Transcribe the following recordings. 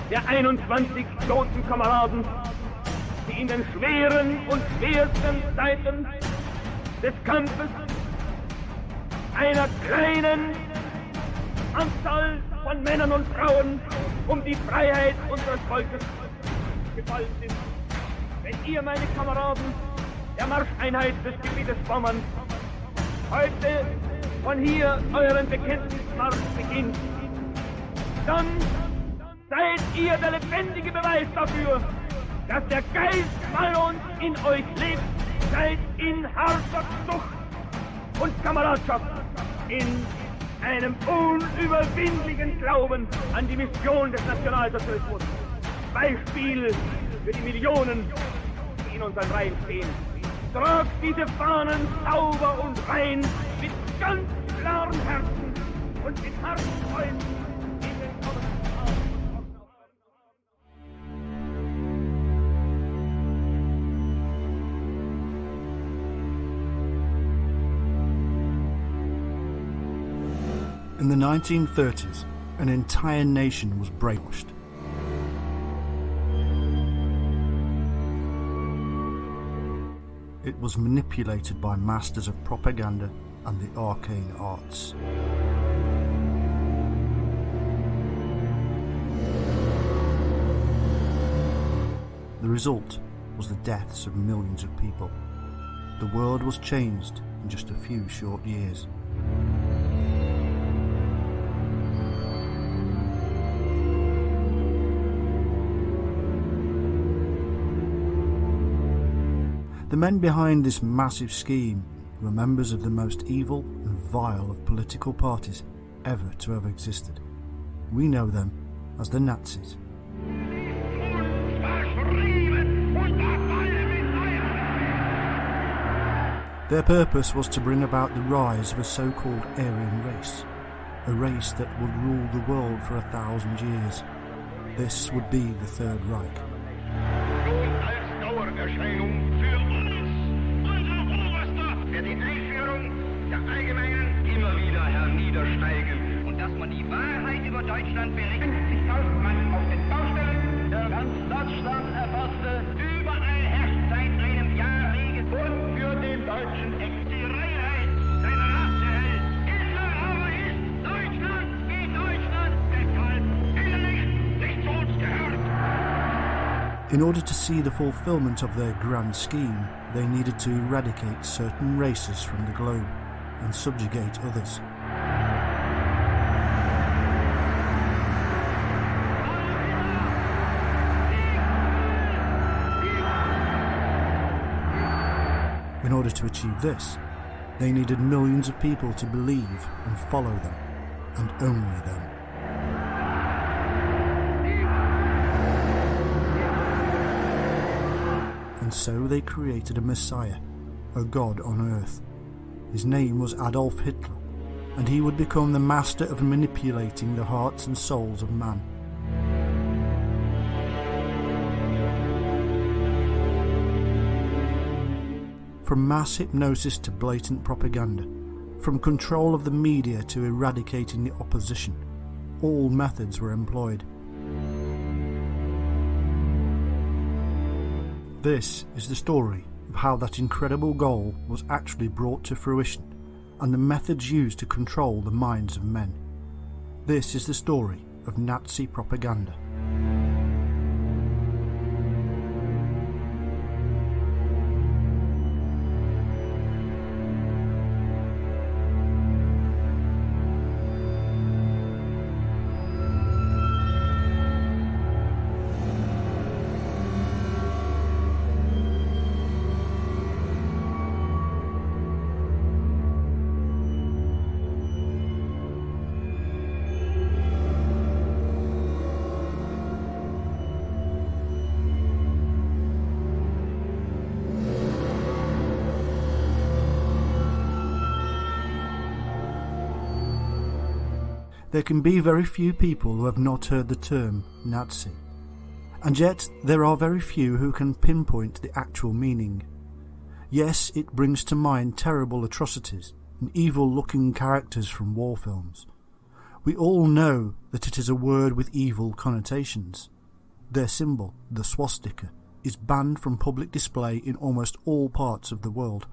der 21 toten Kameraden, die in den schweren und schwersten Zeiten des Kampfes einer kleinen Anzahl von Männern und Frauen um die Freiheit unseres Volkes gefallen sind. Wenn ihr, meine Kameraden, der Marscheinheit des Gebietes Pommern, heute von hier euren Bekenntnismarsch beginnt, dann seid ihr der lebendige Beweis dafür, dass der Geist Wallons in euch lebt, seid in harter Zucht und Kameradschaft, in einem unüberwindlichen Glauben an die Mission des Nationalsozialismus. Beispiel für die Millionen, die in unseren Reihen stehen. Tragt diese Fahnen sauber und rein, mit ganz klaren Herzen und mit harten Freunden in den kommenden Tagen. In the 1930s, an entire nation was brainwashed. It was manipulated by masters of propaganda and the arcane arts. The result was the deaths of millions of people. The world was changed in just a few short years. The men behind this massive scheme were members of the most evil and vile of political parties ever to have existed. We know them as the Nazis. Their purpose was to bring about the rise of a so-called Aryan race, a race that would rule the world for 1,000 years. This would be the Third Reich. Die Einführung der allgemeinen immer wieder herniedersteigen und dass man die Wahrheit über Deutschland berichtet. 50.000 Mann auf den Baustellen, der ganz Deutschland erfasste, überall herrscht seit einem Jahr Regen und für den Deutschen die Reinheit seiner Rasse hält. Hitler aber ist Deutschland wie Deutschland, deshalb nicht zu uns gehört. In order to see the fulfillment of their grand scheme, they needed to eradicate certain races from the globe and subjugate others. In order to achieve this, they needed millions of people to believe and follow them, and only them. And so they created a Messiah, a God on earth. His name was Adolf Hitler, and he would become the master of manipulating the hearts and souls of man. From mass hypnosis to blatant propaganda, from control of the media to eradicating the opposition, all methods were employed. This is the story of how that incredible goal was actually brought to fruition and the methods used to control the minds of men. This is the story of Nazi propaganda. There can be very few people who have not heard the term Nazi, and yet there are very few who can pinpoint the actual meaning. Yes, it brings to mind terrible atrocities and evil-looking characters from war films. We all know that it is a word with evil connotations, Their symbol, the swastika, is banned from public display in almost all parts of the world.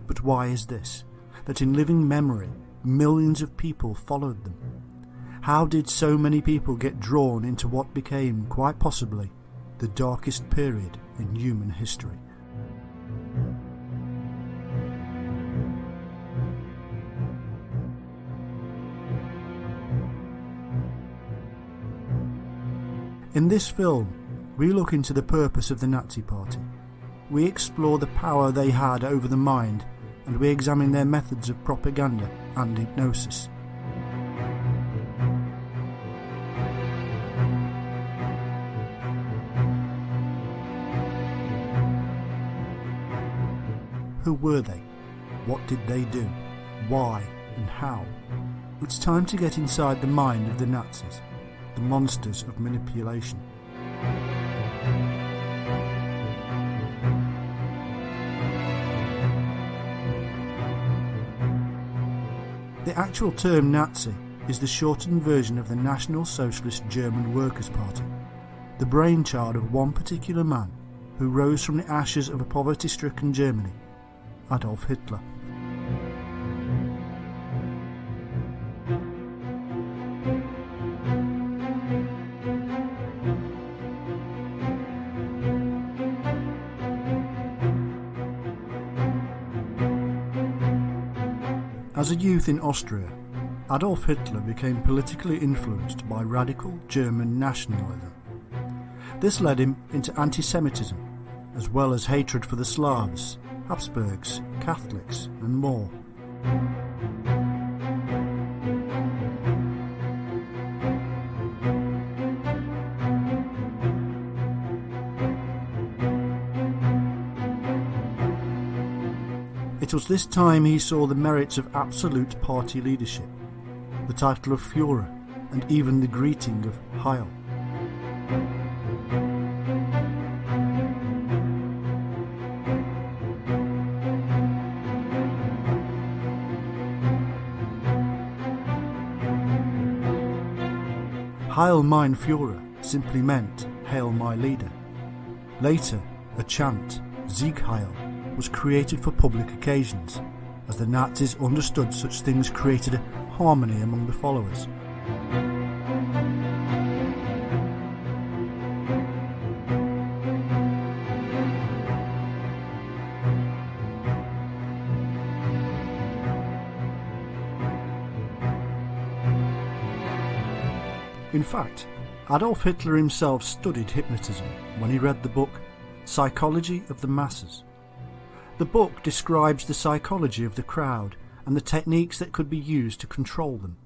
But why is this? That in living memory, millions of people followed them. How did so many people get drawn into what became, quite possibly, the darkest period in human history? In this film, we look into the purpose of the Nazi Party. We explore the power they had over the mind, and we examine their methods of propaganda and hypnosis. Who were they? What did they do? Why and how? It's time to get inside the mind of the Nazis, the monsters of manipulation. The actual term Nazi is the shortened version of the National Socialist German Workers' Party, the brainchild of one particular man who rose from the ashes of a poverty-stricken Germany, Adolf Hitler. As a youth in Austria, Adolf Hitler became politically influenced by radical German nationalism. This led him into anti-Semitism, as well as hatred for the Slavs, Habsburgs, Catholics, and more. It was this time he saw the merits of absolute party leadership, the title of Führer, and even the greeting of Heil. Heil mein Führer simply meant Hail my leader. Later, a chant, Sieg Heil, was created for public occasions, as the Nazis understood such things created a harmony among the followers. In fact, Adolf Hitler himself studied hypnotism when he read the book Psychology of the Masses. The book describes the psychology of the crowd and the techniques that could be used to control them.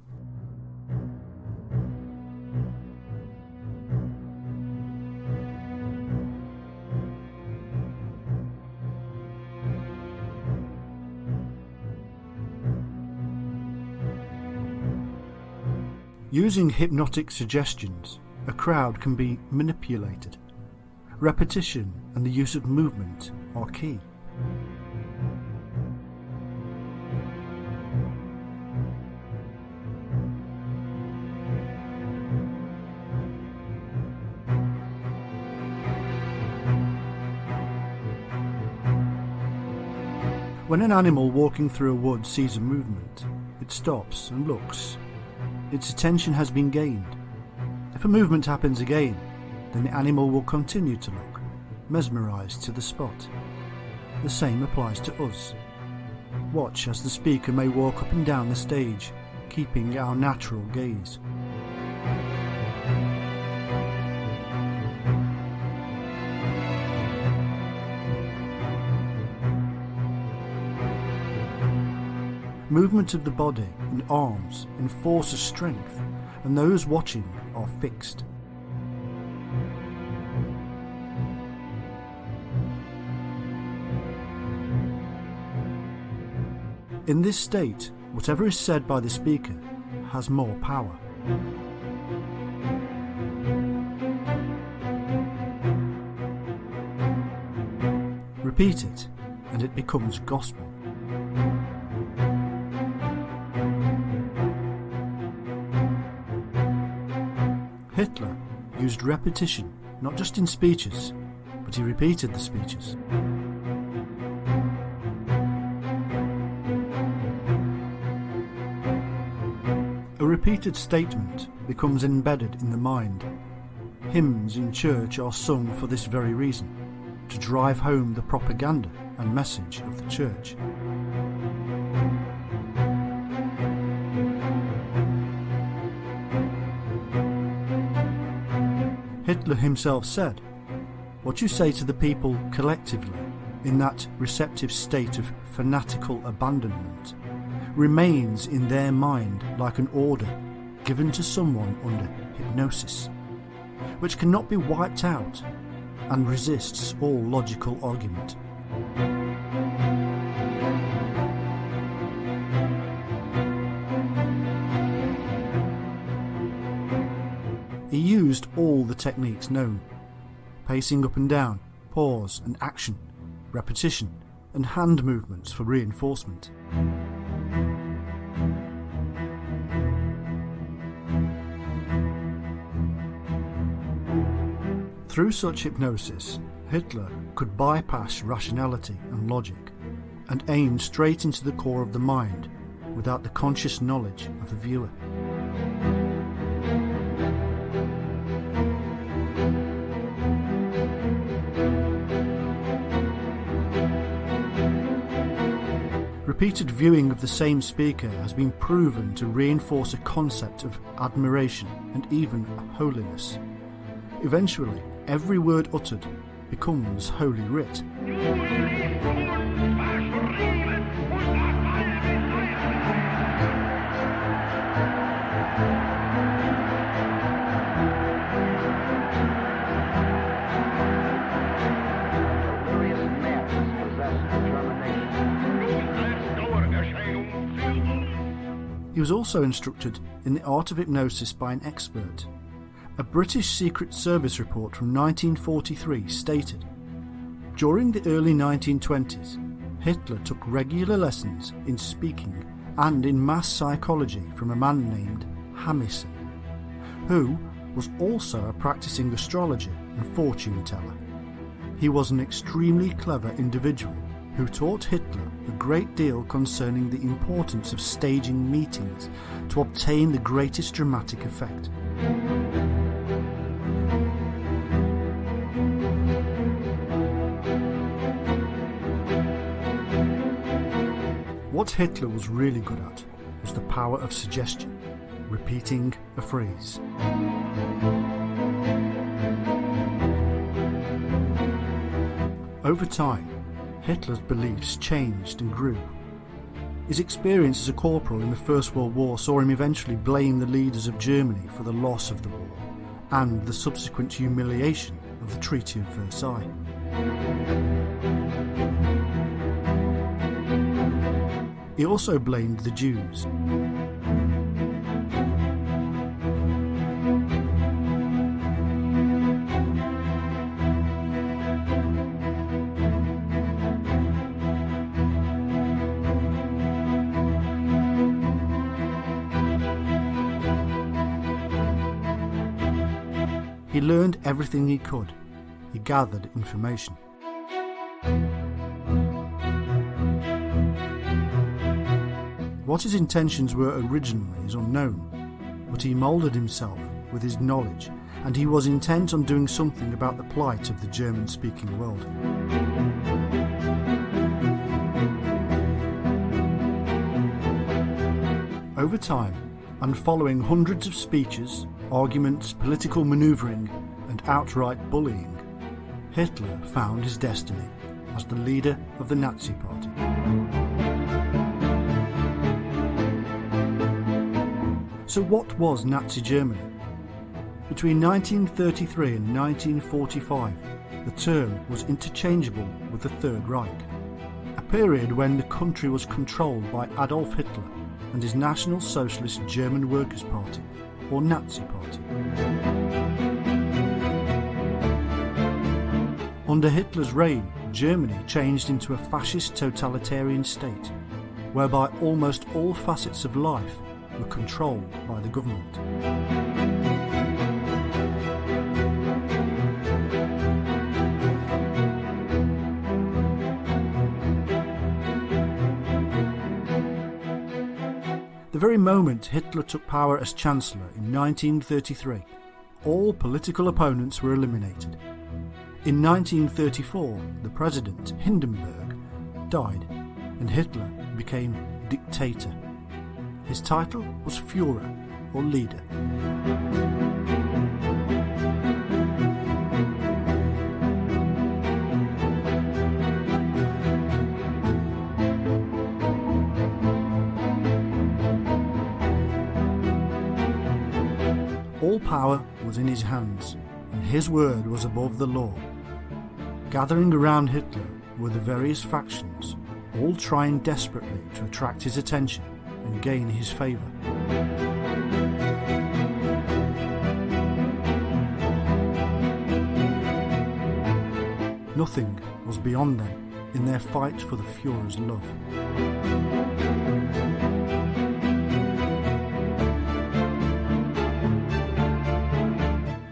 Using hypnotic suggestions, a crowd can be manipulated. Repetition and the use of movement are key. When an animal walking through a wood sees a movement, it stops and looks. Its attention has been gained. If a movement happens again, then the animal will continue to look, mesmerised to the spot. The same applies to us. Watch as the speaker may walk up and down the stage, keeping our natural gaze. Movement of the body and arms enforces strength, and those watching are fixed. In this state, whatever is said by the speaker has more power. Repeat it, and it becomes gospel. Hitler used repetition, not just in speeches, but he repeated the speeches. A repeated statement becomes embedded in the mind. Hymns in church are sung for this very reason, to drive home the propaganda and message of the church. Hitler himself said, "What you say to the people collectively, in that receptive state of fanatical abandonment, remains in their mind like an order given to someone under hypnosis, which cannot be wiped out and resists all logical argument." He used all the techniques known: pacing up and down, pause and action, repetition, and hand movements for reinforcement. Through such hypnosis, Hitler could bypass rationality and logic and aim straight into the core of the mind without the conscious knowledge of the viewer. Repeated viewing of the same speaker has been proven to reinforce a concept of admiration and even holiness. Eventually, every word uttered becomes Holy Writ. He was also instructed in the art of hypnosis by an expert. A British Secret Service report from 1943 stated, during the early 1920s, Hitler took regular lessons in speaking and in mass psychology from a man named Hamison, who was also a practicing astrologer and fortune teller. He was an extremely clever individual who taught Hitler a great deal concerning the importance of staging meetings to obtain the greatest dramatic effect. What Hitler was really good at was the power of suggestion, repeating a phrase. Over time, Hitler's beliefs changed and grew. His experience as a corporal in the First World War saw him eventually blame the leaders of Germany for the loss of the war and the subsequent humiliation of the Treaty of Versailles. He also blamed the Jews. He learned everything he could. He gathered information. What his intentions were originally is unknown, but he moulded himself with his knowledge, and he was intent on doing something about the plight of the German-speaking world. Over time, and following hundreds of speeches, arguments, political manoeuvring, and outright bullying, Hitler found his destiny as the leader of the Nazi Party. So what was Nazi Germany? Between 1933 and 1945, the term was interchangeable with the Third Reich, a period when the country was controlled by Adolf Hitler and his National Socialist German Workers' Party, or Nazi Party. Under Hitler's reign, Germany changed into a fascist totalitarian state, whereby almost all facets of life were controlled by the government. The very moment Hitler took power as Chancellor in 1933, all political opponents were eliminated. In 1934, the President, Hindenburg, died and Hitler became dictator. His title was Führer, or leader. All power was in his hands, and his word was above the law. Gathering around Hitler were the various factions, all trying desperately to attract his attention and gain his favour. Nothing was beyond them in their fight for the Führer's love.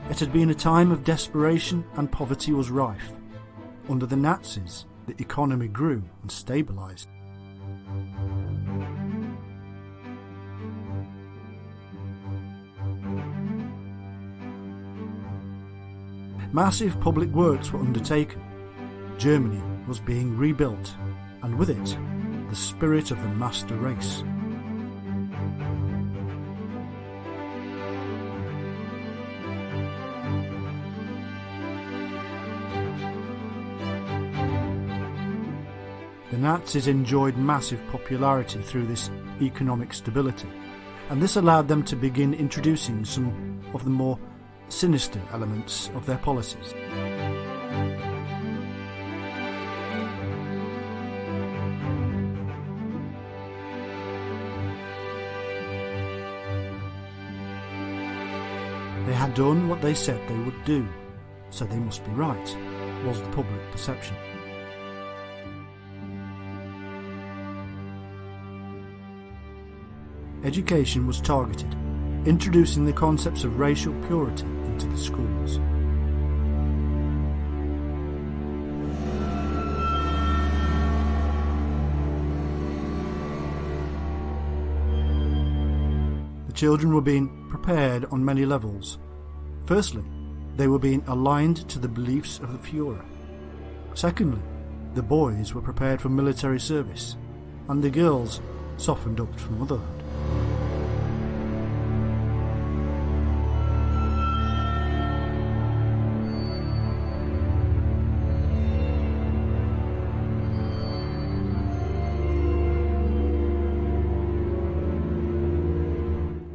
It had been a time of desperation and poverty was rife. Under the Nazis, the economy grew and stabilised. Massive public works were undertaken. Germany was being rebuilt, and with it, the spirit of the master race. The Nazis enjoyed massive popularity through this economic stability, and this allowed them to begin introducing some of the more sinister elements of their policies. They had done what they said they would do, so they must be right, was the public perception. Education was targeted, introducing the concepts of racial purity into the schools. The children were being prepared on many levels. Firstly, they were being aligned to the beliefs of the Führer. Secondly, the boys were prepared for military service, and the girls softened up for motherhood.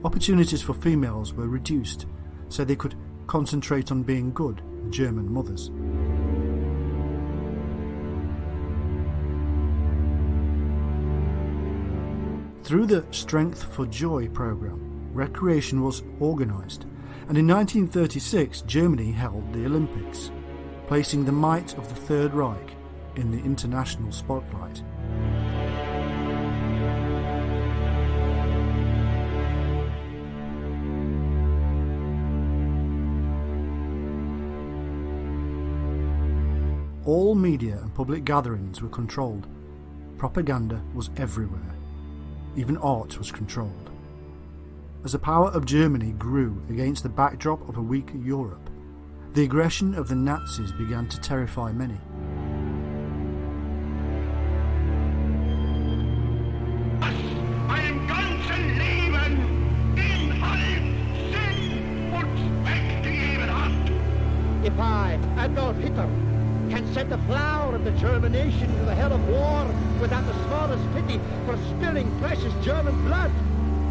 Opportunities for females were reduced so they could concentrate on being good German mothers. Through the Strength for Joy programme, recreation was organised, and in 1936 Germany held the Olympics, placing the might of the Third Reich in the international spotlight. All media and public gatherings were controlled. Propaganda was everywhere. Even art was controlled. As the power of Germany grew against the backdrop of a weaker Europe, the aggression of the Nazis began to terrify many. Mein ganzes Leben Inhalt, Sinn und Zweck gegeben hat. If I, Adolf Hitler, can set the flower of the German nation to the hell of war without the smallest pity for spilling precious German blood,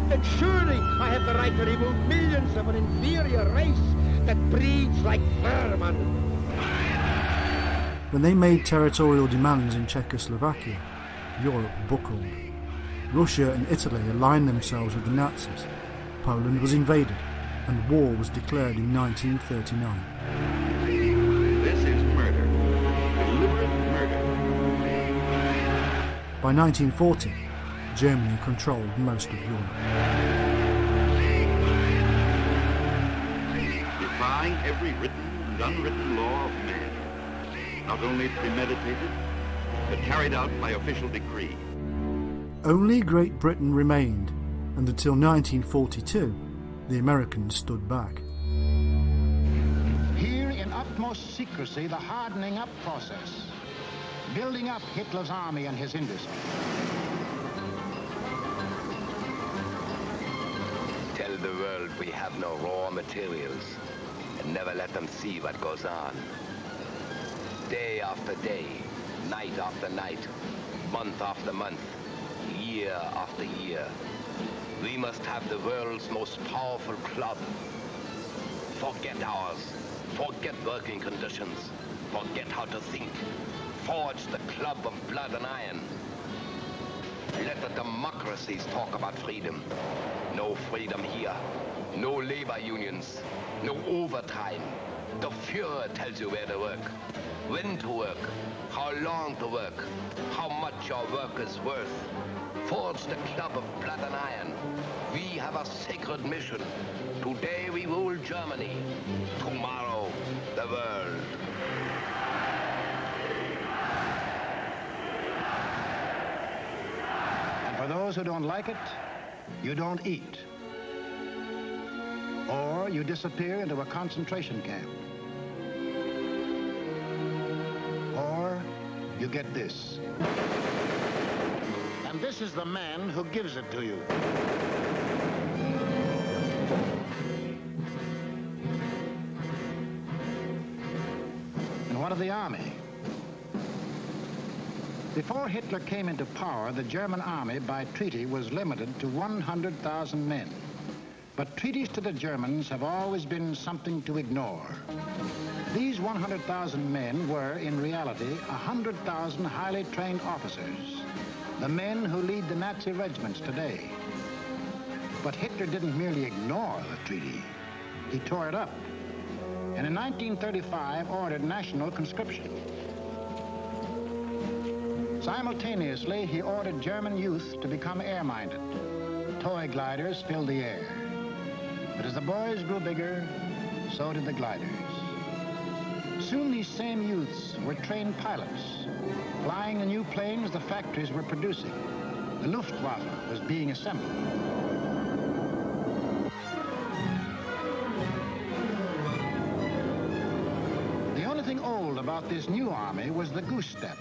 then surely I have the right to remove millions of an inferior race that breeds like vermin. When they made territorial demands in Czechoslovakia, Europe buckled. Russia and Italy aligned themselves with the Nazis. Poland was invaded, and war was declared in 1939. By 1940, Germany controlled most of Europe. Defying every written and unwritten law of man, not only premeditated, but carried out by official decree. Only Great Britain remained, and until 1942 the Americans stood back. Here in utmost secrecy, the hardening up process, building up Hitler's army and his industry. Tell the world we have no raw materials and never let them see what goes on. Day after day, night after night, month after month, year after year. We must have the world's most powerful club. Forget ours. Forget working conditions. Forget how to think. Forge the club of blood and iron. Let the democracies talk about freedom. No freedom here. No labor unions. No overtime. The Führer tells you where to work, when to work, how long to work, how much your work is worth. Forge the club of blood and iron. We have a sacred mission. Today we rule Germany. Tomorrow, the world. And for those who don't like it, you don't eat. Or you disappear into a concentration camp. Or you get this. And this is the man who gives it to you. And what of the army? Before Hitler came into power, the German army by treaty was limited to 100,000 men. But treaties to the Germans have always been something to ignore. These 100,000 men were, in reality, 100,000 highly trained officers, the men who lead the Nazi regiments today. But Hitler didn't merely ignore the treaty. He tore it up, and in 1935 ordered national conscription. Simultaneously, he ordered German youth to become air-minded. Toy gliders filled the air. But as the boys grew bigger, so did the gliders. Soon these same youths were trained pilots, flying the new planes the factories were producing. The Luftwaffe was being assembled. The only thing old about this new army was the goose step.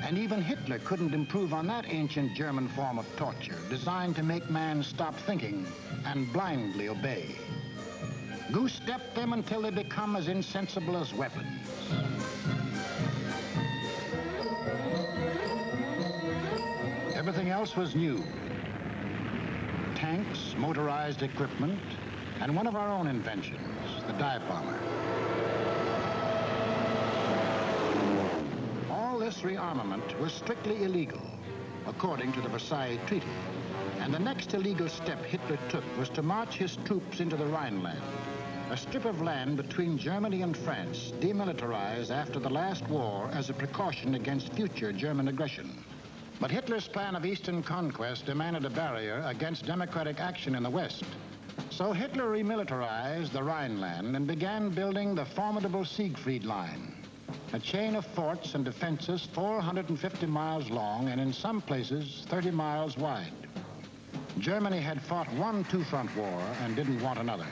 And even Hitler couldn't improve on that ancient German form of torture, designed to make man stop thinking and blindly obey. Goose-step them until they become as insensible as weapons. Everything else was new. Tanks, motorized equipment, and one of our own inventions, the dive bomber. This rearmament was strictly illegal, according to the Versailles Treaty. And the next illegal step Hitler took was to march his troops into the Rhineland, a strip of land between Germany and France, demilitarized after the last war as a precaution against future German aggression. But Hitler's plan of eastern conquest demanded a barrier against democratic action in the West. So Hitler remilitarized the Rhineland and began building the formidable Siegfried Line, a chain of forts and defenses 450 miles long and in some places 30 miles wide. Germany had fought one two-front war and didn't want another.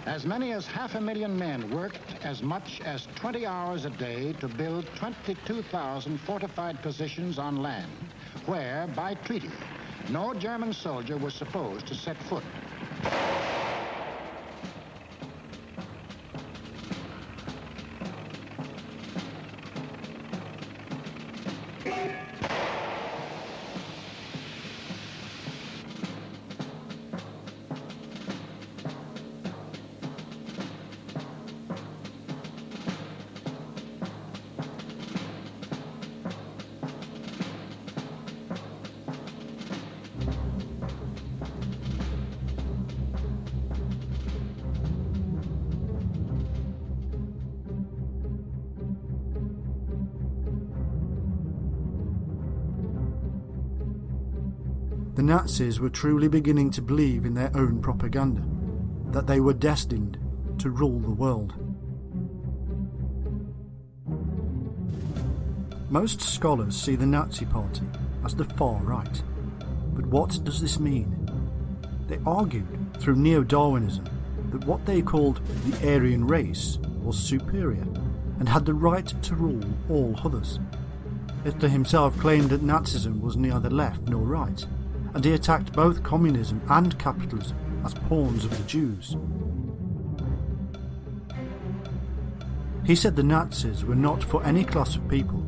As many as 500,000 men worked as much as 20 hours a day to build 22,000 fortified positions on land, where, by treaty, no German soldier was supposed to set foot. The Nazis were truly beginning to believe in their own propaganda, that they were destined to rule the world. Most scholars see the Nazi Party as the far right. But what does this mean? They argued through neo-Darwinism that what they called the Aryan race was superior and had the right to rule all others. Hitler himself claimed that Nazism was neither left nor right, and he attacked both communism and capitalism as pawns of the Jews. He said the Nazis were not for any class of people,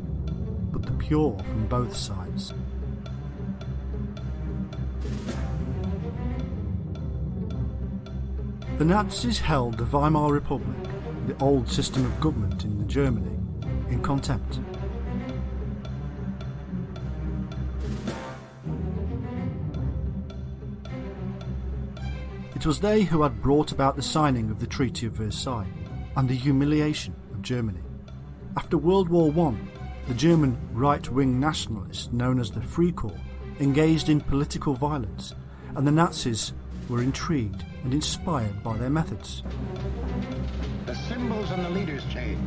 but the pure from both sides. The Nazis held the Weimar Republic, the old system of government in Germany, in contempt. It was they who had brought about the signing of the Treaty of Versailles and the humiliation of Germany. After World War I, the German right-wing nationalists known as the Freikorps engaged in political violence, and the Nazis were intrigued and inspired by their methods. The symbols and the leaders change,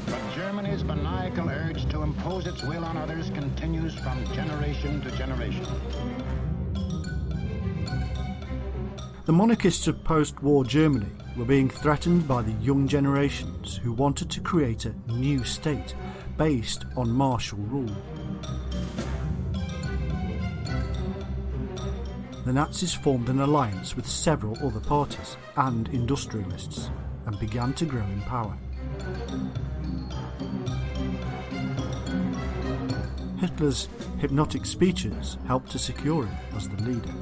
but Germany's maniacal urge to impose its will on others continues from generation to generation. The monarchists of post-war Germany were being threatened by the young generations who wanted to create a new state based on martial rule. The Nazis formed an alliance with several other parties and industrialists and began to grow in power. Hitler's hypnotic speeches helped to secure him as the leader.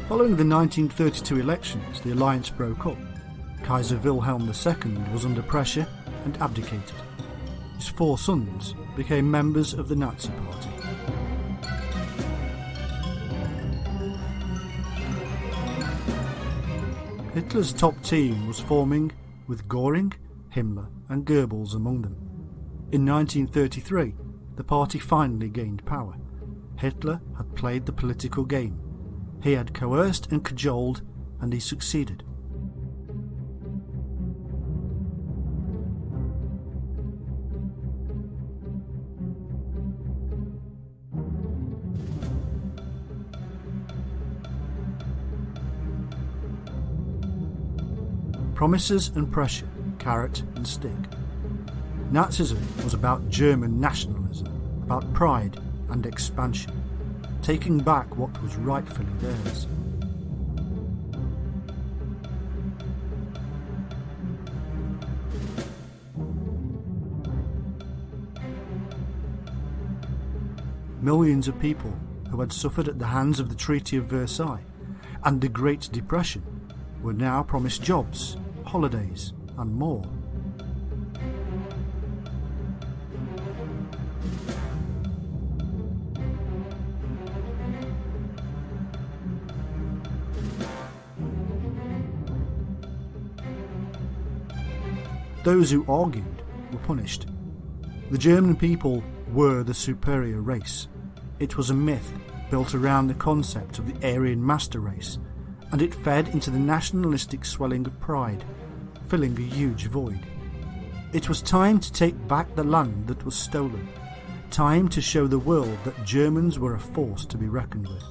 Following the 1932 elections, the alliance broke up. Kaiser Wilhelm II was under pressure and abdicated. His 4 sons became members of the Nazi Party. Hitler's top team was forming, with Göring, Himmler and Goebbels among them. In 1933, the party finally gained power. Hitler had played the political game. He had coerced and cajoled, and he succeeded. Promises and pressure, carrot and stick. Nazism was about German nationalism, about pride and expansion, taking back what was rightfully theirs. Millions of people who had suffered at the hands of the Treaty of Versailles and the Great Depression were now promised jobs, holidays and more. Those who argued were punished. The German people were the superior race. It was a myth built around the concept of the Aryan master race, and it fed into the nationalistic swelling of pride, filling a huge void. It was time to take back the land that was stolen, time to show the world that Germans were a force to be reckoned with.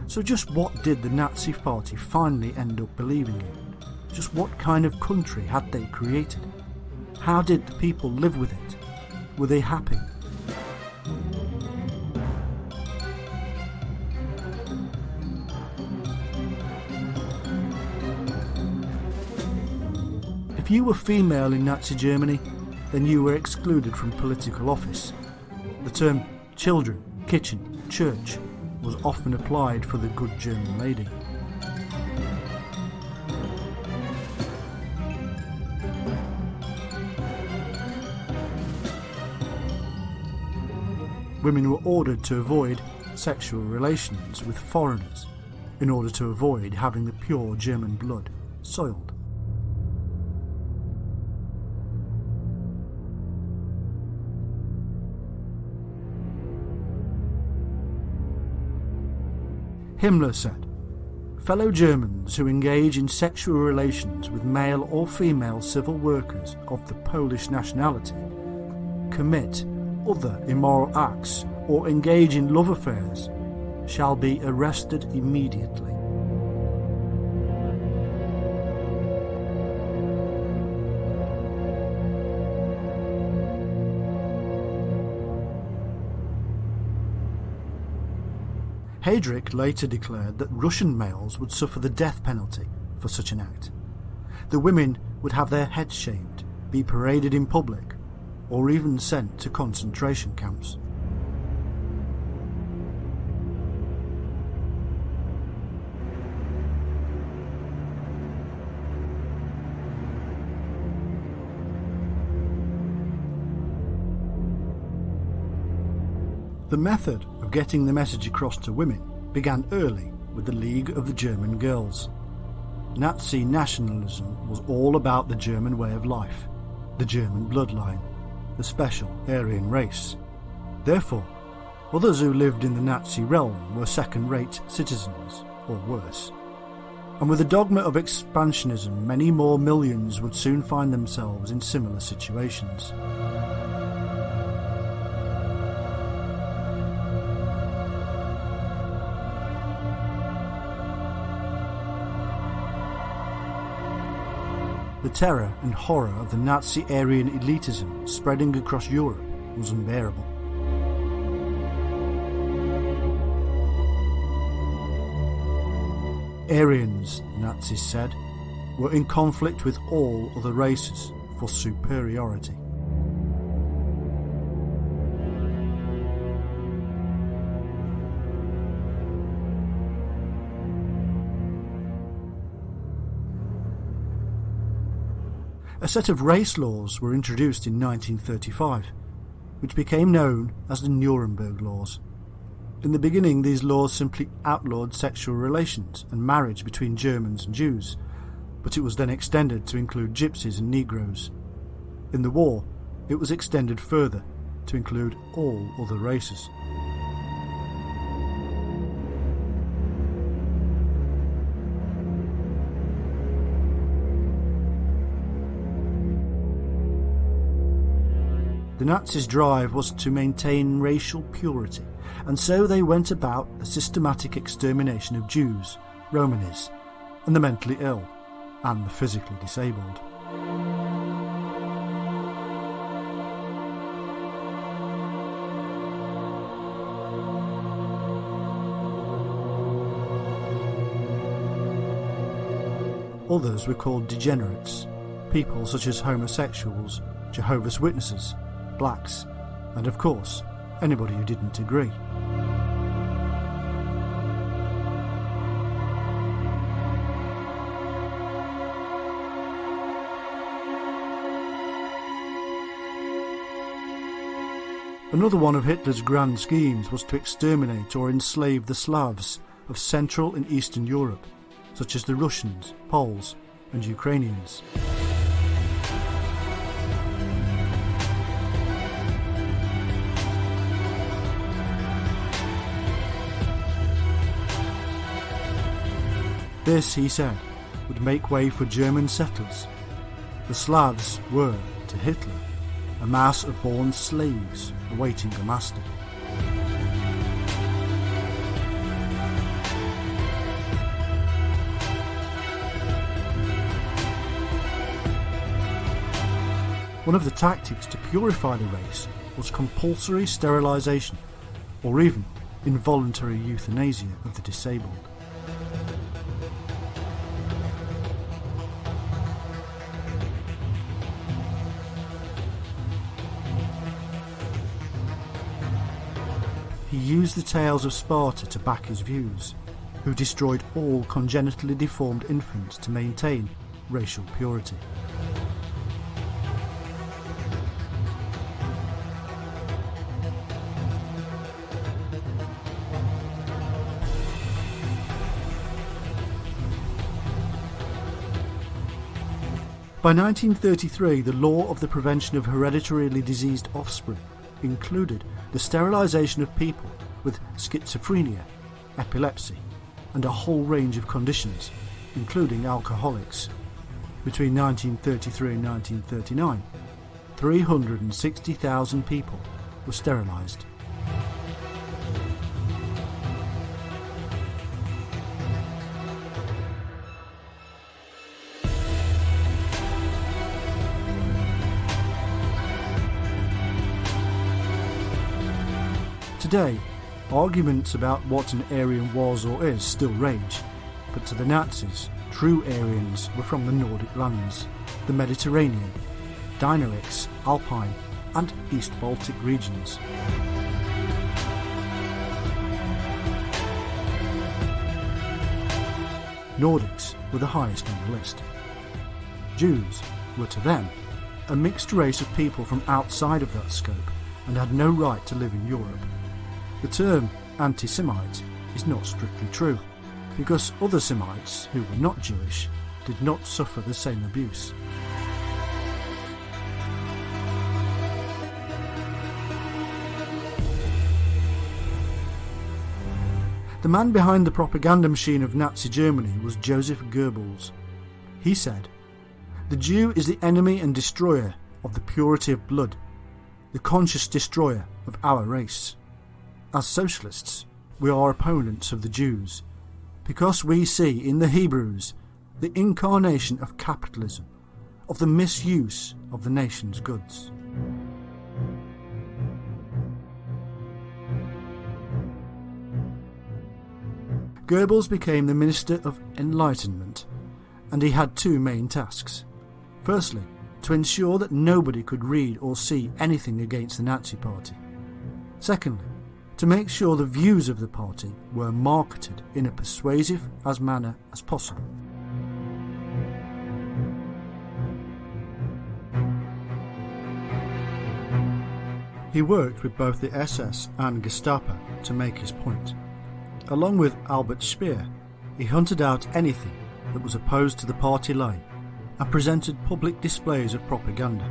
So just what did the Nazi Party finally end up believing in? Just what kind of country had they created? How did the people live with it? Were they happy? If you were female in Nazi Germany, then you were excluded from political office. The term children, kitchen, church was often applied for the good German lady. Women were ordered to avoid sexual relations with foreigners in order to avoid having the pure German blood soiled. Himmler said, "Fellow Germans who engage in sexual relations with male or female civil workers of the Polish nationality, commit other immoral acts or engage in love affairs shall be arrested immediately." Heydrich later declared that Russian males would suffer the death penalty for such an act. The women would have their heads shaved, be paraded in public, or even sent to concentration camps. The method of getting the message across to women began early with the League of the German Girls. Nazi nationalism was all about the German way of life, the German bloodline, the special Aryan race. Therefore, others who lived in the Nazi realm were second-rate citizens, or worse. And with the dogma of expansionism, many more millions would soon find themselves in similar situations. The terror and horror of the Nazi Aryan elitism spreading across Europe was unbearable. Aryans, Nazis said, were in conflict with all other races for superiority. A set of race laws were introduced in 1935, which became known as the Nuremberg Laws. In the beginning, these laws simply outlawed sexual relations and marriage between Germans and Jews, but it was then extended to include gypsies and Negroes. In the war, it was extended further to include all other races. The Nazis' drive was to maintain racial purity, and so they went about the systematic extermination of Jews, Romanis, and the mentally ill, and the physically disabled. Others were called degenerates, people such as homosexuals, Jehovah's Witnesses, blacks, and of course, anybody who didn't agree. Another one of Hitler's grand schemes was to exterminate or enslave the Slavs of Central and Eastern Europe, such as the Russians, Poles, and Ukrainians. This, he said, would make way for German settlers. The Slavs were, to Hitler, a mass of born slaves awaiting a master. One of the tactics to purify the race was compulsory sterilisation, or even involuntary euthanasia of the disabled. He used the tales of Sparta to back his views, who destroyed all congenitally deformed infants to maintain racial purity. By 1933, the law of the prevention of hereditarily diseased offspring included the sterilisation of people with schizophrenia, epilepsy, and a whole range of conditions, including alcoholics. Between 1933 and 1939, 360,000 people were sterilised. Today, arguments about what an Aryan was or is still rage, but to the Nazis, true Aryans were from the Nordic lands, the Mediterranean, Dinarics, Alpine and East Baltic regions. Nordics were the highest on the list. Jews were to them a mixed race of people from outside of that scope and had no right to live in Europe. The term anti-Semite is not strictly true, because other Semites who were not Jewish did not suffer the same abuse. The man behind the propaganda machine of Nazi Germany was Joseph Goebbels. He said, "The Jew is the enemy and destroyer of the purity of blood, the conscious destroyer of our race. As socialists, we are opponents of the Jews, because we see in the Hebrews the incarnation of capitalism, of the misuse of the nation's goods." Goebbels became the Minister of Enlightenment, and he had two main tasks. Firstly, to ensure that nobody could read or see anything against the Nazi Party. Secondly, to make sure the views of the party were marketed in a persuasive manner as possible. He worked with both the SS and Gestapo to make his point. Along with Albert Speer, he hunted out anything that was opposed to the party line and presented public displays of propaganda.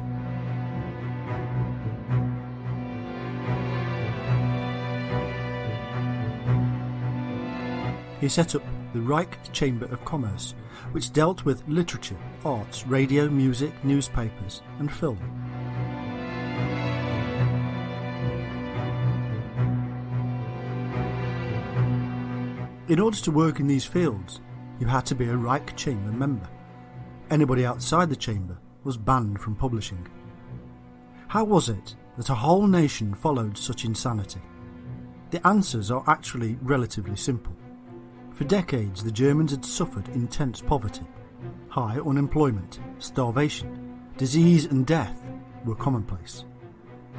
He set up the Reich Chamber of Commerce, which dealt with literature, arts, radio, music, newspapers and film. In order to work in these fields, you had to be a Reich Chamber member. Anybody outside the chamber was banned from publishing. How was it that a whole nation followed such insanity? The answers are actually relatively simple. For decades, the Germans had suffered intense poverty. High unemployment, starvation, disease and death were commonplace.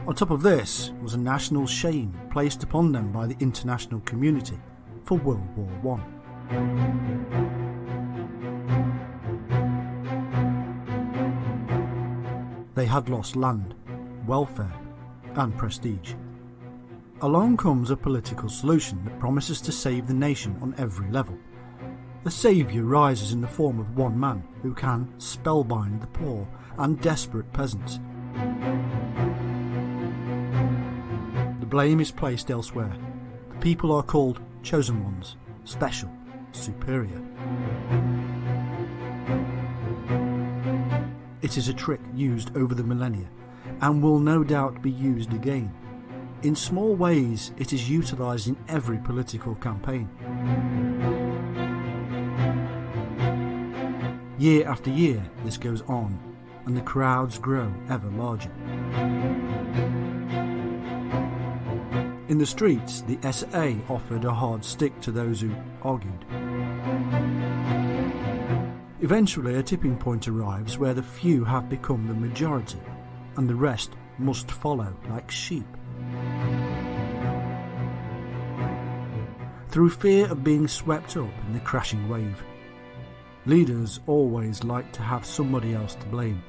On top of this was a national shame placed upon them by the international community for World War I. They had lost land, welfare and prestige. Along comes a political solution that promises to save the nation on every level. The saviour rises in the form of one man who can spellbind the poor and desperate peasants. The blame is placed elsewhere. The people are called chosen ones, special, superior. It is a trick used over the millennia and will no doubt be used again. In small ways, it is utilised in every political campaign. Year after year, this goes on, and the crowds grow ever larger. In the streets, the SA offered a hard stick to those who argued. Eventually, a tipping point arrives where the few have become the majority, and the rest must follow like sheep. Through fear of being swept up in the crashing wave. Leaders always like to have somebody else to blame.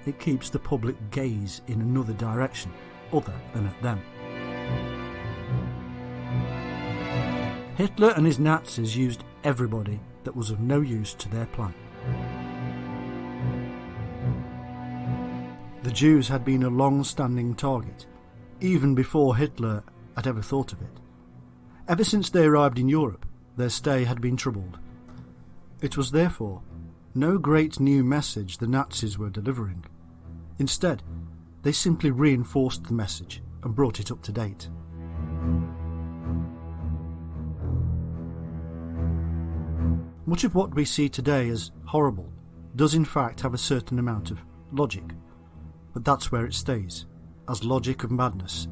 It keeps the public gaze in another direction, other than at them. Hitler and his Nazis used everybody that was of no use to their plan. The Jews had been a long-standing target, even before Hitler had ever thought of it. Ever since they arrived in Europe, their stay had been troubled. It was therefore no great new message the Nazis were delivering. Instead, they simply reinforced the message and brought it up to date. Much of what we see today as horrible does in fact have a certain amount of logic, but that's where it stays, as logic of madness.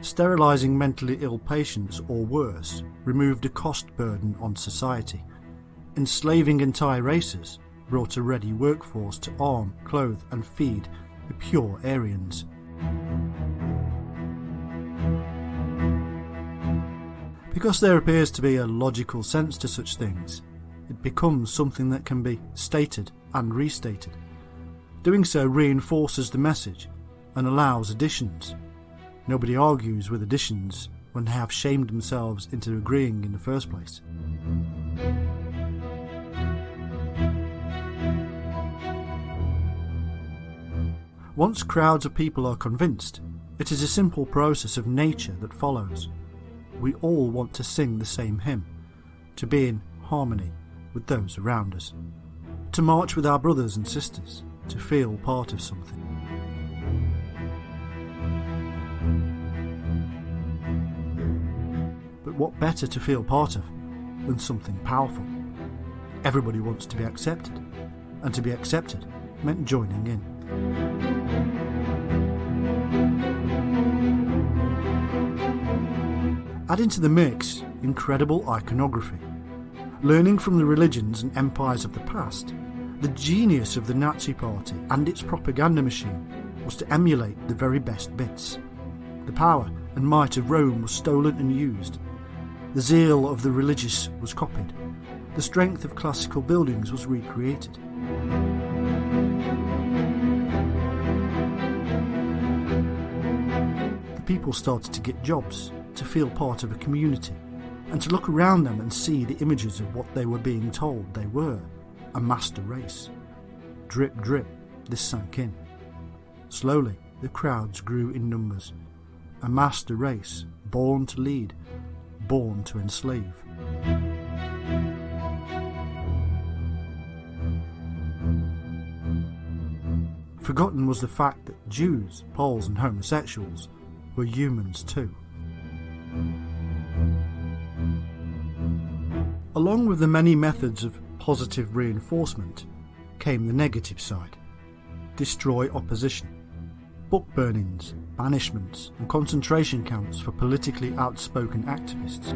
Sterilising mentally ill patients, or worse, removed a cost burden on society. Enslaving entire races brought a ready workforce to arm, clothe and feed the pure Aryans. Because there appears to be a logical sense to such things, it becomes something that can be stated and restated. Doing so reinforces the message and allows additions. Nobody argues with additions when they have shamed themselves into agreeing in the first place. Once crowds of people are convinced, it is a simple process of nature that follows. We all want to sing the same hymn, to be in harmony with those around us, to march with our brothers and sisters, to feel part of something. But what better to feel part of than something powerful? Everybody wants to be accepted, and to be accepted meant joining in. Add into the mix incredible iconography. Learning from the religions and empires of the past, the genius of the Nazi Party and its propaganda machine was to emulate the very best bits. The power and might of Rome was stolen and used. The zeal of the religious was copied. The strength of classical buildings was recreated. The people started to get jobs, to feel part of a community, and to look around them and see the images of what they were being told they were, a master race. Drip, drip, this sank in. Slowly, the crowds grew in numbers. A master race, born to lead, born to enslave. Forgotten was the fact that Jews, Poles and homosexuals were humans too. Along with the many methods of positive reinforcement came the negative side. Destroy opposition. Book burnings, banishments and concentration camps for politically outspoken activists.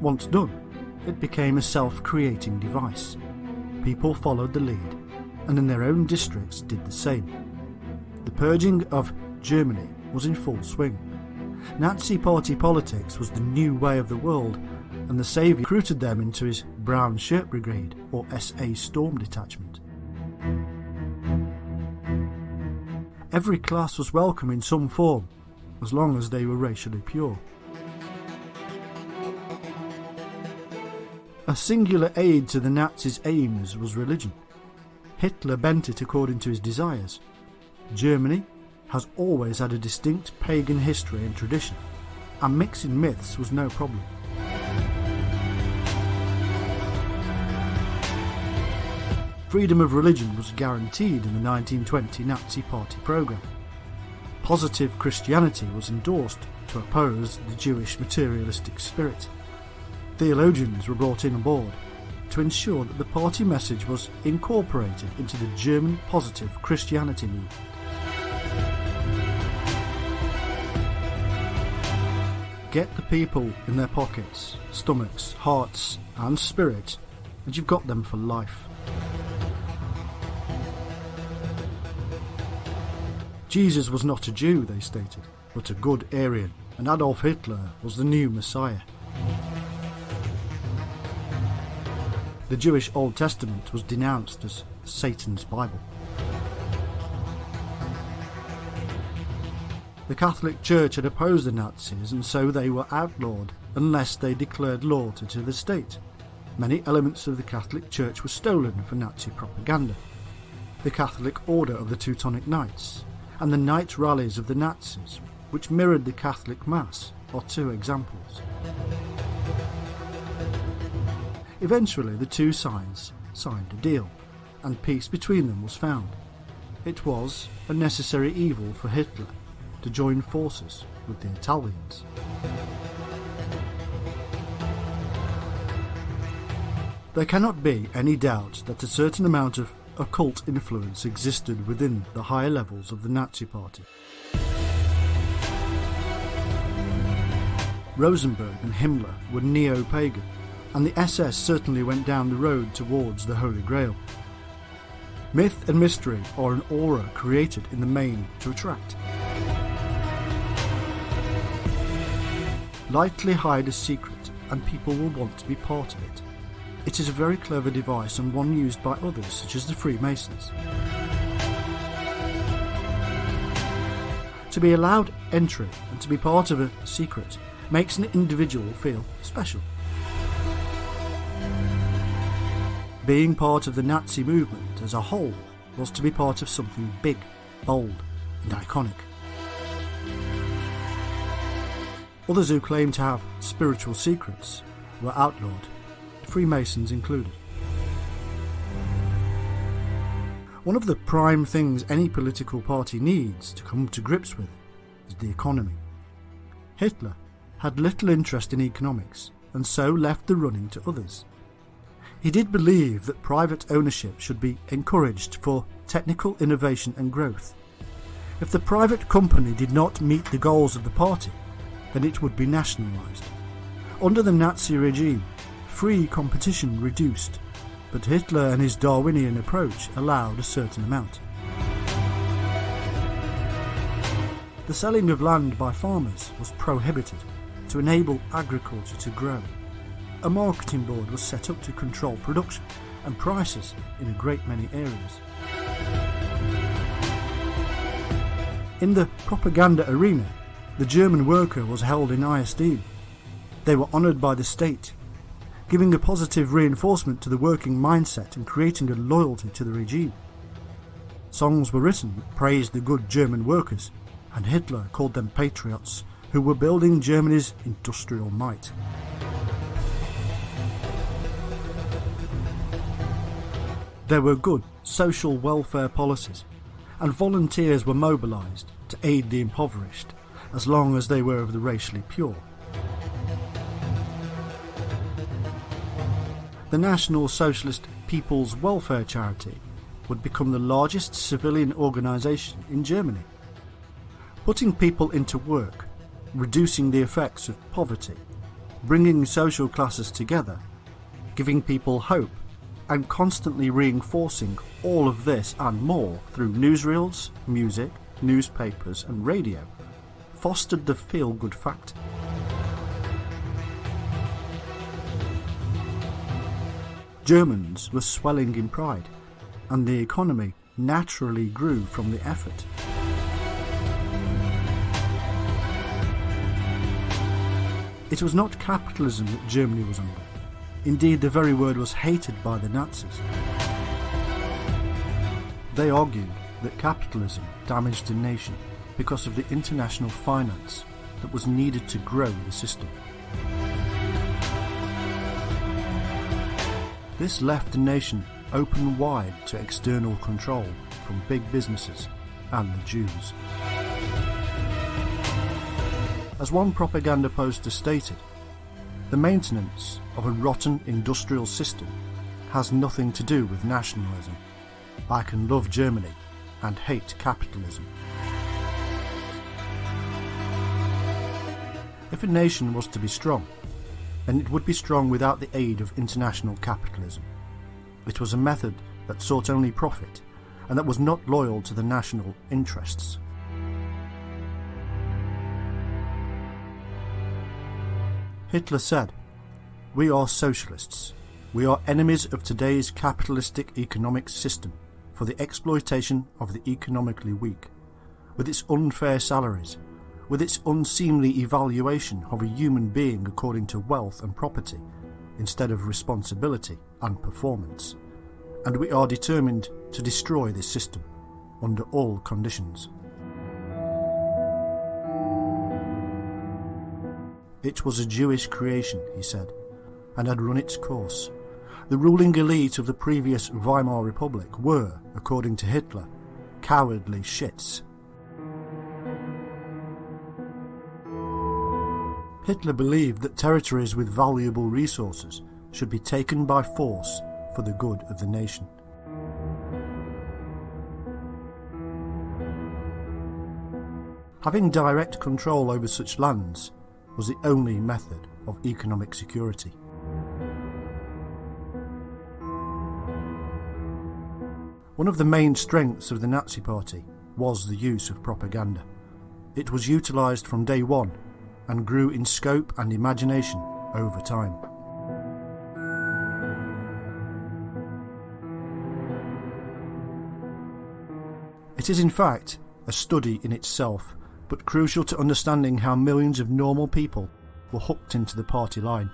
Once done, it became a self-creating device. People followed the lead, and in their own districts did the same. The purging of Germany was in full swing. Nazi party politics was the new way of the world, and the saviour recruited them into his Brown Shirt Brigade, or SA Storm Detachment. Every class was welcome in some form, as long as they were racially pure. A singular aid to the Nazis' aims was religion. Hitler bent it according to his desires. Germany has always had a distinct pagan history and tradition, and mixing myths was no problem. Freedom of religion was guaranteed in the 1920 Nazi Party programme. Positive Christianity was endorsed to oppose the Jewish materialistic spirit. Theologians were brought in on board to ensure that the party message was incorporated into the German positive Christianity movement. Get the people in their pockets, stomachs, hearts and spirit, and you've got them for life. Jesus was not a Jew, they stated, but a good Aryan, and Adolf Hitler was the new Messiah. The Jewish Old Testament was denounced as Satan's Bible. The Catholic Church had opposed the Nazis, and so they were outlawed unless they declared loyalty to the state. Many elements of the Catholic Church were stolen for Nazi propaganda. The Catholic Order of the Teutonic Knights and the night rallies of the Nazis, which mirrored the Catholic Mass, are two examples. Eventually the two sides signed a deal, and peace between them was found. It was a necessary evil for Hitler to join forces with the Italians. There cannot be any doubt that a certain amount of occult influence existed within the higher levels of the Nazi Party. Rosenberg and Himmler were neo-pagan, and the SS certainly went down the road towards the Holy Grail. Myth and mystery are an aura created in the main to attract. Lightly hide a secret and people will want to be part of it. It is a very clever device and one used by others such as the Freemasons. To be allowed entry and to be part of a secret makes an individual feel special. Being part of the Nazi movement as a whole was to be part of something big, bold and iconic. Others who claimed to have spiritual secrets were outlawed, Freemasons included. One of the prime things any political party needs to come to grips with is the economy. Hitler had little interest in economics and so left the running to others. He did believe that private ownership should be encouraged for technical innovation and growth. If the private company did not meet the goals of the party, then it would be nationalised. Under the Nazi regime, free competition reduced, but Hitler and his Darwinian approach allowed a certain amount. The selling of land by farmers was prohibited to enable agriculture to grow. A marketing board was set up to control production and prices in a great many areas. In the propaganda arena, the German worker was held in high esteem. They were honoured by the state, giving a positive reinforcement to the working mindset and creating a loyalty to the regime. Songs were written that praised the good German workers, and Hitler called them patriots who were building Germany's industrial might. There were good social welfare policies, and volunteers were mobilised to aid the impoverished, as long as they were of the racially pure. The National Socialist People's Welfare Charity would become the largest civilian organisation in Germany. Putting people into work, reducing the effects of poverty, bringing social classes together, giving people hope, and constantly reinforcing all of this and more through newsreels, music, newspapers and radio fostered the feel-good factor. Germans were swelling in pride, and the economy naturally grew from the effort. It was not capitalism that Germany was under. Indeed, the very word was hated by the Nazis. They argued that capitalism damaged a nation because of the international finance that was needed to grow the system. This left the nation open wide to external control from big businesses and the Jews. As one propaganda poster stated, the maintenance of a rotten industrial system has nothing to do with nationalism. I can love Germany and hate capitalism. If a nation was to be strong, then it would be strong without the aid of international capitalism. It was a method that sought only profit and that was not loyal to the national interests. Hitler said, "We are socialists. We are enemies of today's capitalistic economic system for the exploitation of the economically weak, with its unfair salaries, with its unseemly evaluation of a human being according to wealth and property, instead of responsibility and performance, and we are determined to destroy this system under all conditions. It was a Jewish creation, he said, and had run its course. The ruling elite of the previous Weimar Republic were, according to Hitler, cowardly shits. Hitler believed that territories with valuable resources should be taken by force for the good of the nation. Having direct control over such lands was the only method of economic security. One of the main strengths of the Nazi Party was the use of propaganda. It was utilised from day one and grew in scope and imagination over time. It is in fact a study in itself, but crucial to understanding how millions of normal people were hooked into the party line.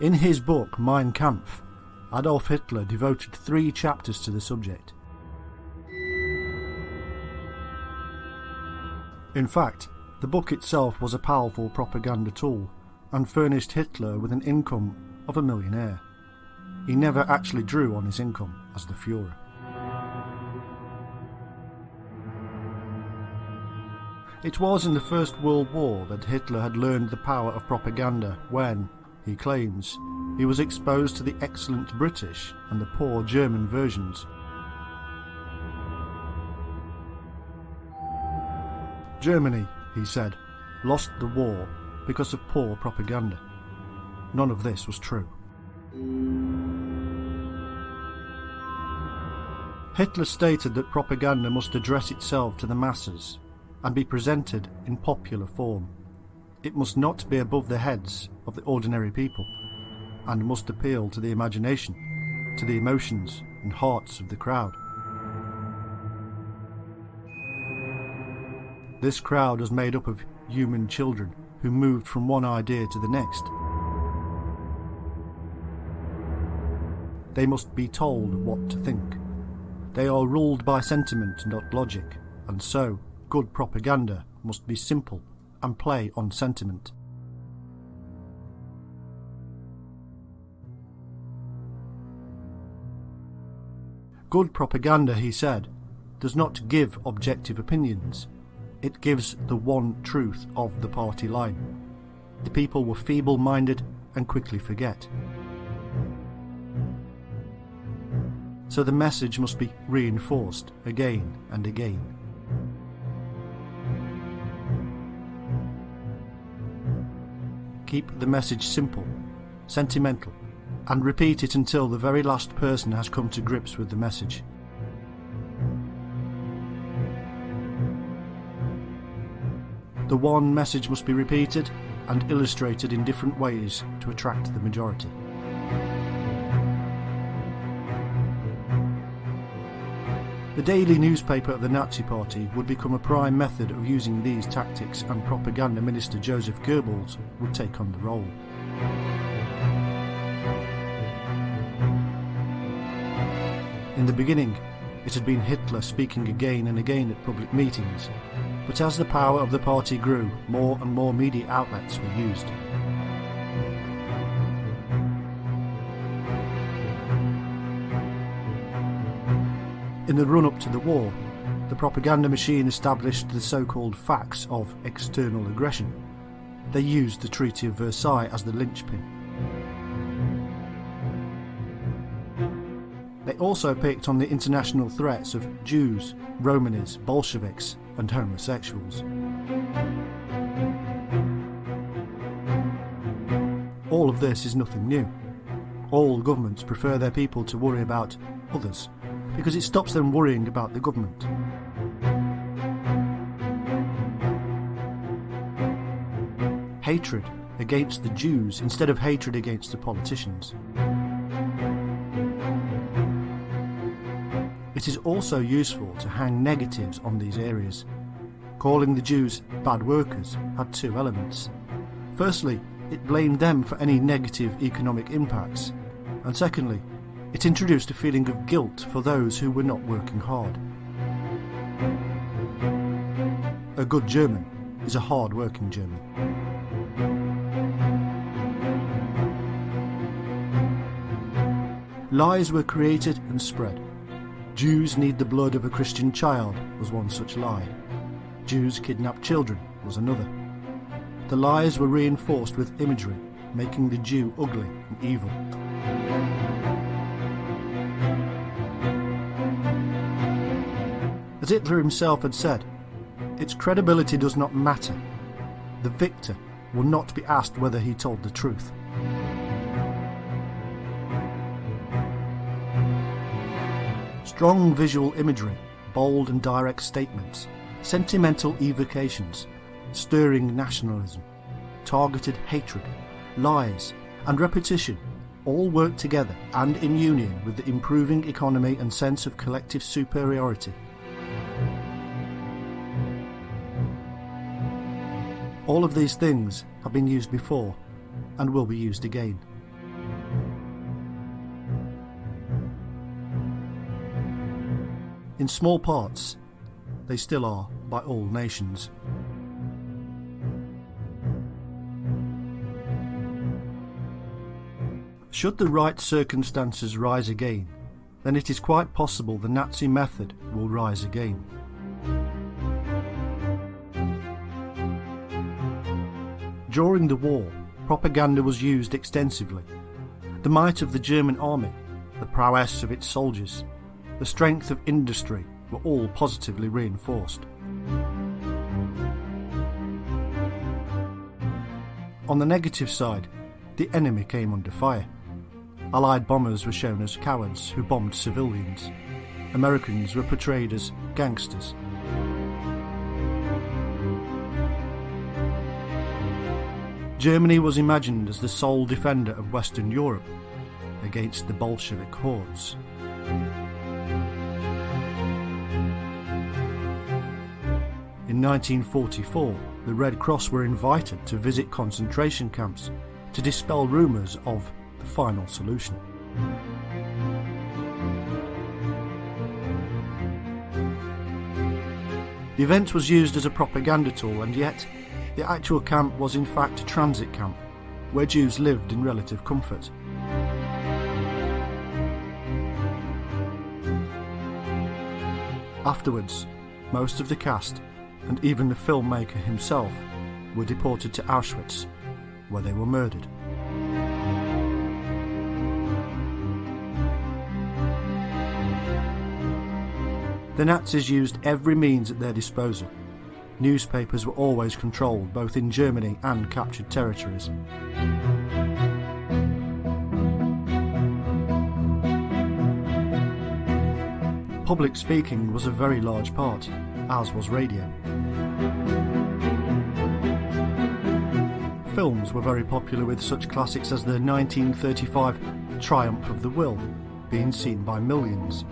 In his book Mein Kampf, Adolf Hitler devoted 3 chapters to the subject. In fact, the book itself was a powerful propaganda tool and furnished Hitler with an income of a millionaire. He never actually drew on his income as the Führer. It was in the First World War that Hitler had learned the power of propaganda when, he claims, he was exposed to the excellent British and the poor German versions. Germany, he said, lost the war because of poor propaganda. None of this was true. Hitler stated that propaganda must address itself to the masses and be presented in popular form. It must not be above the heads of the ordinary people and must appeal to the imagination, to the emotions and hearts of the crowd. This crowd was made up of human children who moved from one idea to the next. They must be told what to think. They are ruled by sentiment, not logic, and so good propaganda must be simple and play on sentiment. Good propaganda, he said, does not give objective opinions. It gives the one truth of the party line. The people were feeble-minded and quickly forget. So the message must be reinforced again and again. Keep the message simple, sentimental, and repeat it until the very last person has come to grips with the message. The one message must be repeated and illustrated in different ways to attract the majority. The daily newspaper of the Nazi Party would become a prime method of using these tactics, and propaganda minister Joseph Goebbels would take on the role. In the beginning, it had been Hitler speaking again and again at public meetings, but as the power of the party grew, more and more media outlets were used. In the run-up to the war, the propaganda machine established the so-called facts of external aggression. They used the Treaty of Versailles as the linchpin. They also picked on the international threats of Jews, Romanis, Bolsheviks, and homosexuals. All of this is nothing new. All governments prefer their people to worry about others, because it stops them worrying about the government. Hatred against the Jews instead of hatred against the politicians. It is also useful to hang negatives on these areas. Calling the Jews bad workers had two elements. Firstly, it blamed them for any negative economic impacts, and secondly, it introduced a feeling of guilt for those who were not working hard. A good German is a hard-working German. Lies were created and spread. Jews need the blood of a Christian child was one such lie. Jews kidnap children was another. The lies were reinforced with imagery, making the Jew ugly and evil. As Hitler himself had said, its credibility does not matter. The victor will not be asked whether he told the truth. Strong visual imagery, bold and direct statements, sentimental evocations, stirring nationalism, targeted hatred, lies and repetition all work together and in union with the improving economy and sense of collective superiority. All of these things have been used before and will be used again. In small parts, they still are by all nations. Should the right circumstances rise again, then it is quite possible the Nazi method will rise again. During the war, propaganda was used extensively. The might of the German army, the prowess of its soldiers, the strength of industry were all positively reinforced. On the negative side, the enemy came under fire. Allied bombers were shown as cowards who bombed civilians. Americans were portrayed as gangsters. Germany was imagined as the sole defender of Western Europe against the Bolshevik hordes. In 1944, the Red Cross were invited to visit concentration camps to dispel rumours of the final solution. The event was used as a propaganda tool, and yet the actual camp was in fact a transit camp where Jews lived in relative comfort. Afterwards, most of the cast and even the filmmaker himself were deported to Auschwitz, where they were murdered. The Nazis used every means at their disposal. Newspapers were always controlled, both in Germany and captured territories. Public speaking was a very large part, as was radio. Films were very popular, with such classics as the 1935 Triumph of the Will being seen by millions.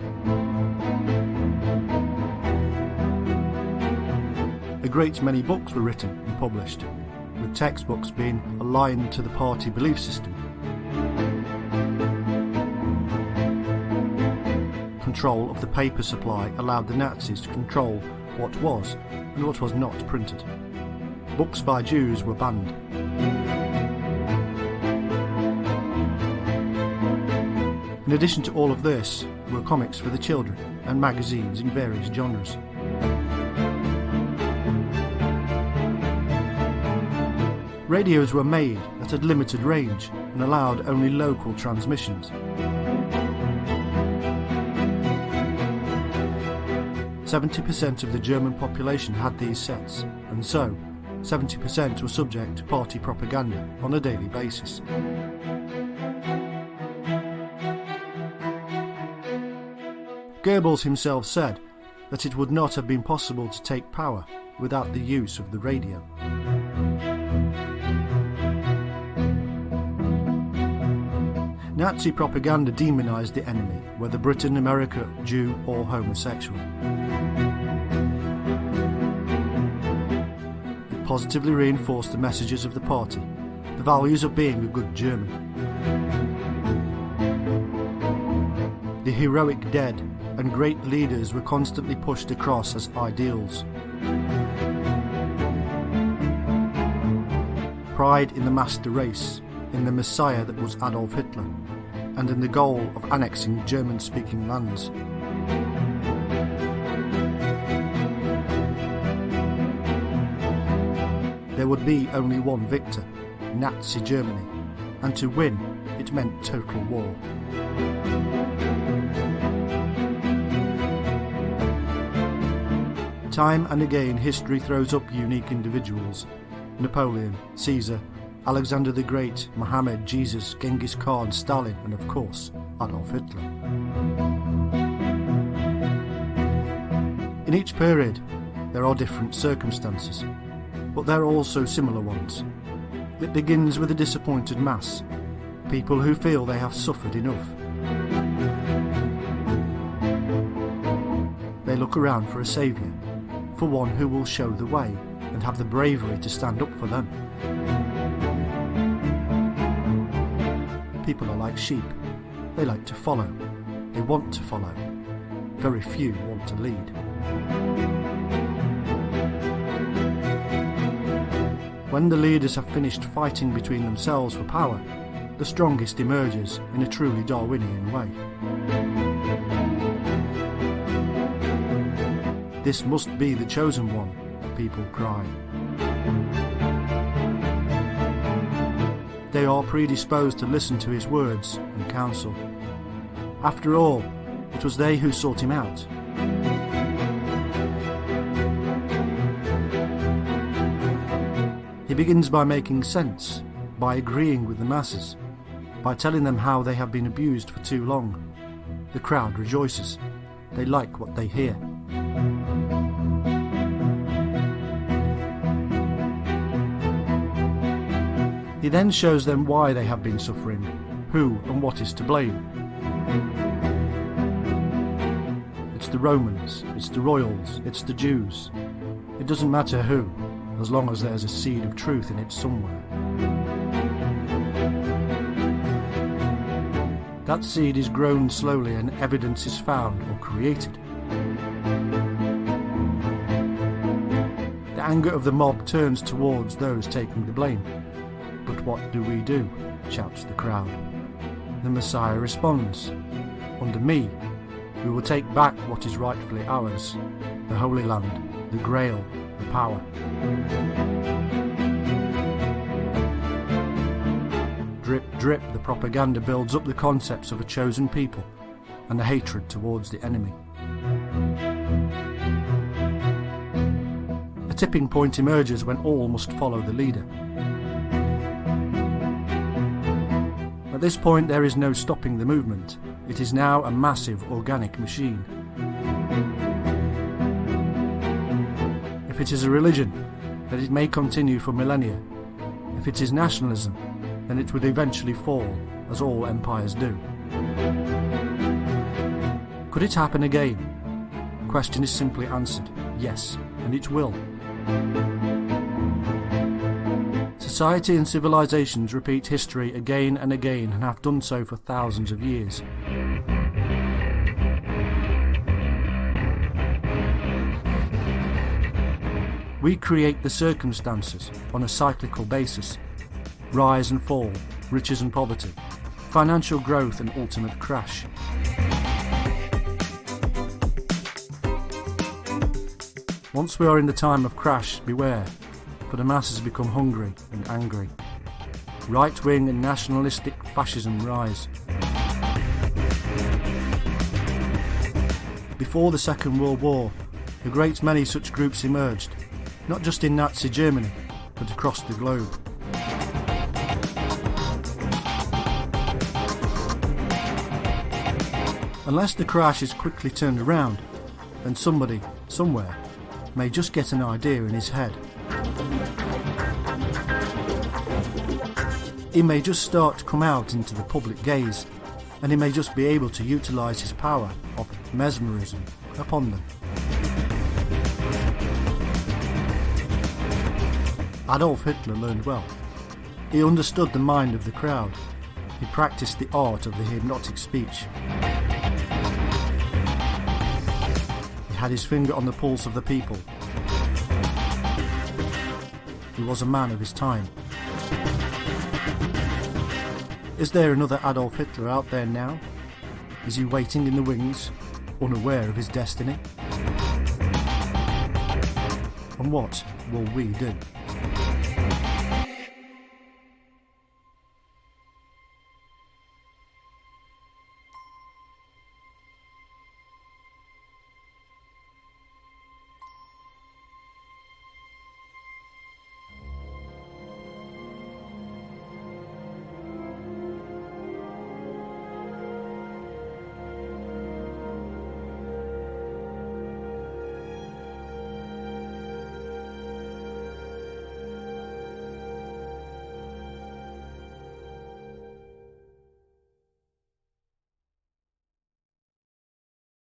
A great many books were written and published, with textbooks being aligned to the party belief system. Control of the paper supply allowed the Nazis to control what was and what was not printed. Books by Jews were banned. In addition to all of this were comics for the children and magazines in various genres. Radios were made that had limited range and allowed only local transmissions. 70% of the German population had these sets, and so 70% were subject to party propaganda on a daily basis. Goebbels himself said that it would not have been possible to take power without the use of the radio. Nazi propaganda demonised the enemy, whether Britain, America, Jew or homosexual. It positively reinforced the messages of the party, the values of being a good German. The heroic dead and great leaders were constantly pushed across as ideals. Pride in the master race, in the Messiah that was Adolf Hitler, and in the goal of annexing German-speaking lands. There would be only one victor, Nazi Germany, and to win, it meant total war. Time and again history throws up unique individuals: Napoleon, Caesar, Alexander the Great, Mohammed, Jesus, Genghis Khan, Stalin, and of course, Adolf Hitler. In each period, there are different circumstances, but there are also similar ones. It begins with a disappointed mass, people who feel they have suffered enough. They look around for a saviour, for one who will show the way and have the bravery to stand up for them. People are like sheep. They like to follow. They want to follow. Very few want to lead. When the leaders have finished fighting between themselves for power, the strongest emerges in a truly Darwinian way. This must be the chosen one, people cry. They are predisposed to listen to his words and counsel. After all, it was they who sought him out. He begins by making sense, by agreeing with the masses, by telling them how they have been abused for too long. The crowd rejoices. They like what they hear. He then shows them why they have been suffering, who and what is to blame. It's the Romans, it's the royals, it's the Jews. It doesn't matter who, as long as there's a seed of truth in it somewhere. That seed is grown slowly and evidence is found or created. The anger of the mob turns towards those taking the blame. But what do we do? Shouts the crowd. The Messiah responds, under me, we will take back what is rightfully ours, the Holy Land, the Grail, the power. Drip, drip, the propaganda builds up the concepts of a chosen people and the hatred towards the enemy. A tipping point emerges when all must follow the leader. At this point there is no stopping the movement. It is now a massive organic machine. If it is a religion, then it may continue for millennia. If it is nationalism, then it would eventually fall, as all empires do. Could it happen again? The question is simply answered, yes, and it will. Society and civilizations repeat history again and again and have done so for thousands of years. We create the circumstances on a cyclical basis. Rise and fall, riches and poverty, financial growth and ultimate crash. Once we are in the time of crash, beware, for the masses become hungry and angry. Right-wing and nationalistic fascism rise. Before the Second World War, a great many such groups emerged, not just in Nazi Germany, but across the globe. Unless the crash is quickly turned around, then somebody, somewhere, may just get an idea in his head. He may just start to come out into the public gaze, and he may just be able to utilise his power of mesmerism upon them. Adolf Hitler learned well. He understood the mind of the crowd. He practiced the art of the hypnotic speech. He had his finger on the pulse of the people. He was a man of his time. Is there another Adolf Hitler out there now? Is he waiting in the wings, unaware of his destiny? And what will we do?